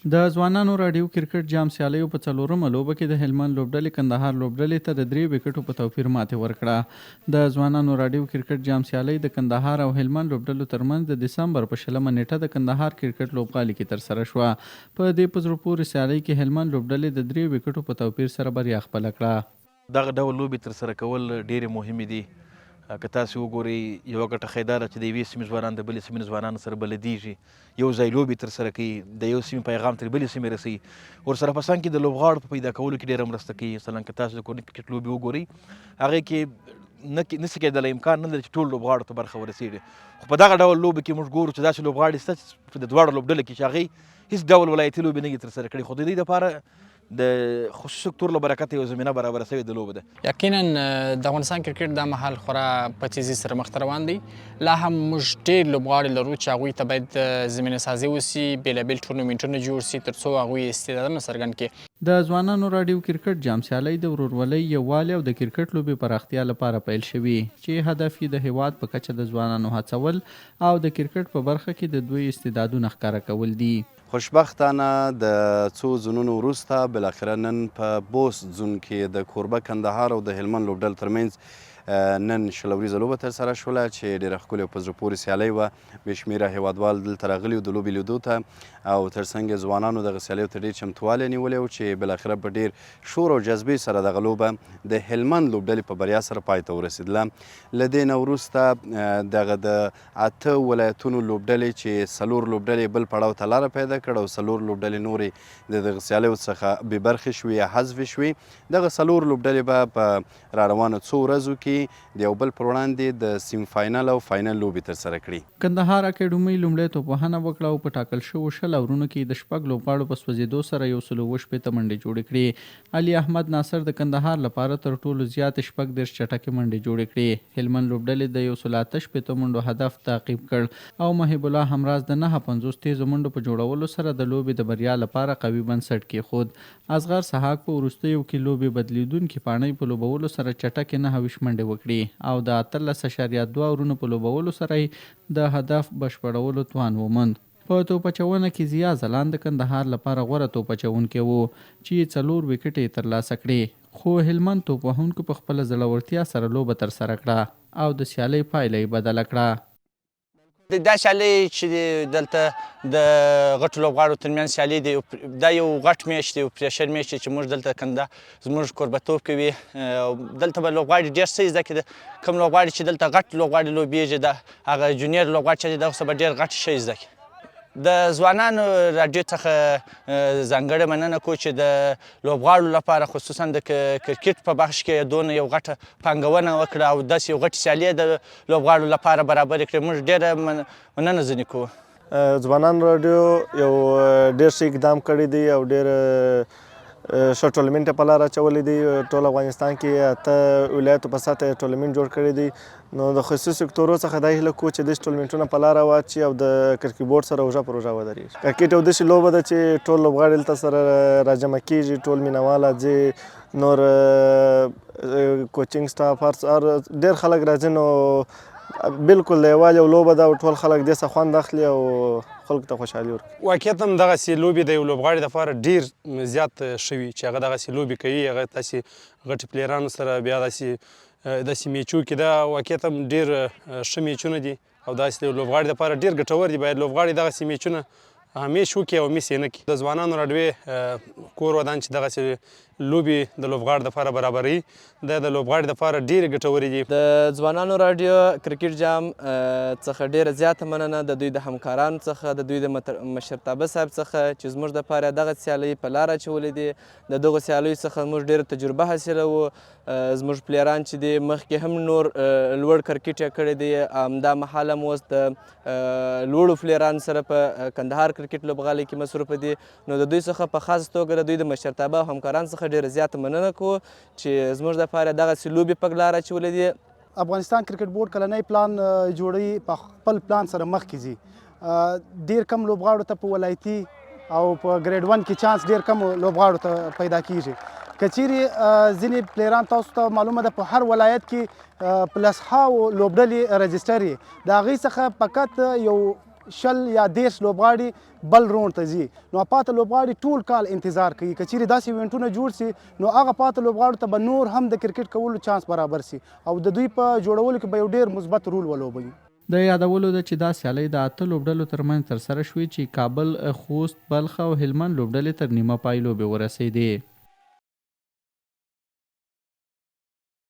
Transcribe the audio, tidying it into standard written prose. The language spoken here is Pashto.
د ځوانانو راډیو کرکټ جام سياليو په څلورمه لوبه کې د هلمند لوبډلې کندهار لوبډلې ته د 3 ویکټو په توپیر ماته ورکړه. د ځوانانو راډیو کرکټ جام سيالي د کندهار او هلمند لوبډلو ترمنځ د دسمبر په 20 نیټه د کندهار کرکټ لوبغالي کې تر سره شوه. په دې په زړه پورې سيالي کې هلمند لوبډلې د 3 ویکټو په توپیر سره بریا خپل کړه. دغه ډول لوبې تر سره کول ډېرې مهمې دي. که تاسو وګورئ یوه ګټه ښه ده چې د یوې سیمې ځوانان د بلې سیمې ځوانانو سره بلدیږي، یو ځای لوبې ترسره کوي، د یو سیمې پیغام تر بلې سیمې رسوي. ورسره په څنګ کې د لوبغاړو په پیدا کولو کې ډېره مرسته کوي. مثلا که تاسو د کورنۍ کرکټ لوبې وګورئ هغې کې نشي کېدلی، امکان نه لري چې ټولو لوبغاړو ته برخه ورسېږي. خو په دغه ډول لوبو کې موږ ګورو چې داسې لوبغاړي شته چې د دواړو لوبډلو کې چې هغوی هېڅ ډول ولایتي لوبې نه دي ترسره کړي، خو د دوی دپاره د خصوصي سکتور له برکته یو زمینه برابره شوې د لوبه ده. یقینا د افغانستان کرکټ دا مهال خورا په تیزي سره مخته روان دی. لا هم موږ ډېر لوبغاړي لرو چې هغوی ته باید زمینه سازي وسي، بېلابېل ټورنمنټونه جوړ سي تر څو هغوی استعدادونه څرګند کړي. د ځوانانو راډیو کرکټ جام سیالۍ د ورورولۍ، یووالي او د کرکټ لوبې پراختیا لپاره پیل شوي چې هدف یې د هیواد په کچه د ځوانانو هڅول او د کرکټ په برخه کې د دوی استعدادونه ښکاره کول دي. خوشبختانه د څو ځونونو وروسته بالاخره نن په بوست زون کې د کوربه کندهار او د هلمند لوبډلو ترمنځ نن شل وريزه لوبه ترسره شوله چې ډېره ښکلې او په زړه پورې سیالۍ وه. بې شمېره هیوادوال دلته راغلي وو د لوبې لیدو ته او تر څنګ یې ځوانانو دغه سیالیو ته ډېر چمتووالی نیولی و چې بالاخره په ډېر شور او جذبې سره دغه لوبه د هلمند لوبډلې په بریا سره پای ته ورسېدله. له دې نه وروسته دغه د 8 ولایتونو لوبډلې چې 4 لوبډلې بل پړاو ته لاره پیدا کړه او 4 لوبډلې نورې د دغه سیالیو څخه بې برخې شوې یا حذفې شوې. دغه 4 لوبډلې به په راروانو څو ورځو کې د یو بل پر وړاندې د سیم فاینل او فاینل لوبې ترسره کړي. کندهار اکاډمۍ لومړی توپوهنه وکړه او په ټاکل شوو 20 اورونو کې د 6 لوبغاړو په سوځېدو سره 120 منډې جوړې کړې. علي احمد ناصر د کندهار لپاره تر ټولو زیات 36 چټکې منډې جوړې کړې. هلمند لوبډلې د 118 منډو هدف تعقیب کړ او محب الله همراز د 950 تیزو منډو په جوړولو سره د لوبې د بریا لپاره قوي بنسټ کېښود. اصغر سحاق په وروستیو کې لوبې بدلیدونکې پاڼۍ په لوبولو سره چټکې 29 منډې وکړې او د 13.2 اورونو په لوبولو سره د هدف بشپړولو توان وموند. په توپچونه کې ضیا ځلاند د کندهار لپاره غوره توپچونکی و چې 4 ویکټې ترلاسه کړې، خو هلمند توپوهونکو په خپله زړورتیا سره لوبه ترسره کړه او د سیالۍ پایله یې بدله کړه. دا سیالۍ چې دلته د غټو لوبغاړو ترمنځ سیالۍ دی، دا یو غټ میچ دی، یو پریشر میچ دی چې موږ دلته کنده زموږ کوربتوب کوي. دلته به لوبغاړي ډېر څه زده کړي. کوم لوبغاړي چې دلته غټ لوبغاړي لوبېږي، د هغه جونیور لوبغاړي چې دی دغه څه به ډېر غټ شی زده کړي. د ځوانانو راډیو څخه ځانګړې مننه کوو چې د لوبغاړو لپاره خصوصا د کرکټ په بخش کې دونه یو غټه پانګونه وکړه او داسې یو غټې سیالۍ د لوبغاړو لپاره برابرې کړې. موږ ډېره مننه ځینې کوو. ځوانانو راډیو یو ډېر ښه اقدام کړی دی او ډېر ښه ټورنمنټ یې په لاره اچولی دی. ټول افغانستان کې 8 ولایتو په سطحه یې ټورنمنټ جوړ کړی دی. نو د خصوصي سکتورو څخه دا هیله کوو چې داسې ټورنمنټونه په لاره واچي او د کرکټ بورډ سره اوږه پر اوږه ودرېږي. کرکټ یو داسې لوبه ده چې ټول لوبغاړي دلته سره راجمع کېږي، ټول مینهوال راځي، نور کوچینګ سټاف هر ډېر خلک راځي. نو بالکل د یووالي یو لوبه ده او ټول خلک دې څخه خوند اخلي او خلکو ته خوشحالي ورکوي. واقعیت هم دغسې لوبې د یو لوبغاړي دپاره ډېر زیات ښه وي چې هغه دغسې لوبې کوي، هغه داسې غټې پلیرانو سره بیا داسې میچو کې دا واقعیت هم ډېر ښه میچونه دي او داسې د یو لوبغاړي دپاره ډېر ګټور دي. باید لوبغاړي دغسې میچونه همیش وکړي او میس یې نه کړي. د ځوانانو راډیو کور ودان چې دغسې لوبې د لوبغاړو دپاره برابروي، دا د لوبغاړي دپاره ډېرې ګټورې دي. د ځوانانو راډیو کرکټ جام څخه ډېره زیاته مننه د دوی د همکارانو څخه، د دوی د مشرتابه صاحب څخه چې زموږ دپاره دغه سیالۍ په لاره اچولې دي. د دغو سیالیو څخه موږ ډېره تجربه حاصلوو. زموږ پلیران چې دي مخکې هم نور لوړ کرکټ یې کړی دی، همدا مهال هم اوس د لوړو پلیرانو سره په کندهار کرکټ لوبغالي کې مصروفه دي. نو د دوی څخه په خاص توګه د دوی د مشرتابه او همکارانو څخه ډېره زیاته مننه کوو چې زموږ دپاره دغسې لوبې په لاره اچولې دي. افغانستان کرکټ بورډ کلنی پلان جوړوي، په خپل پلان سره مخکې ځي. ډېر کم لوبغاړو ته په ولایتي او په ګریډ 1 کې چانس ډېر کم لوبغاړو ته پیدا کیږي. که چیرې ځینې پلیران تاسو ته معلومه ده په هر ولایت کې پلس هاو لوبډلې رجسټر یي، د هغې څخه فقط یو شل یا 10 لوبغاړي بل روند ته ځي نو پاته لوبغاړي ټول کال انتظار کوي که چیرې داسې ایونټونه جوړ سي نو هغه پاته لوبغاړو ته به نور هم د کرکټ کولو چانس برابر سي او د دوی په جوړولو کې به یو ډېر مثبت رول ولوبوي. د یادولو ده چې دا سیالۍ د 8 لوبډلو ترمنځ ترسره شوې چې کابل، خوست، بلخ او هلمند لوبډلې تر نیمه پای لوبې ورسېدې.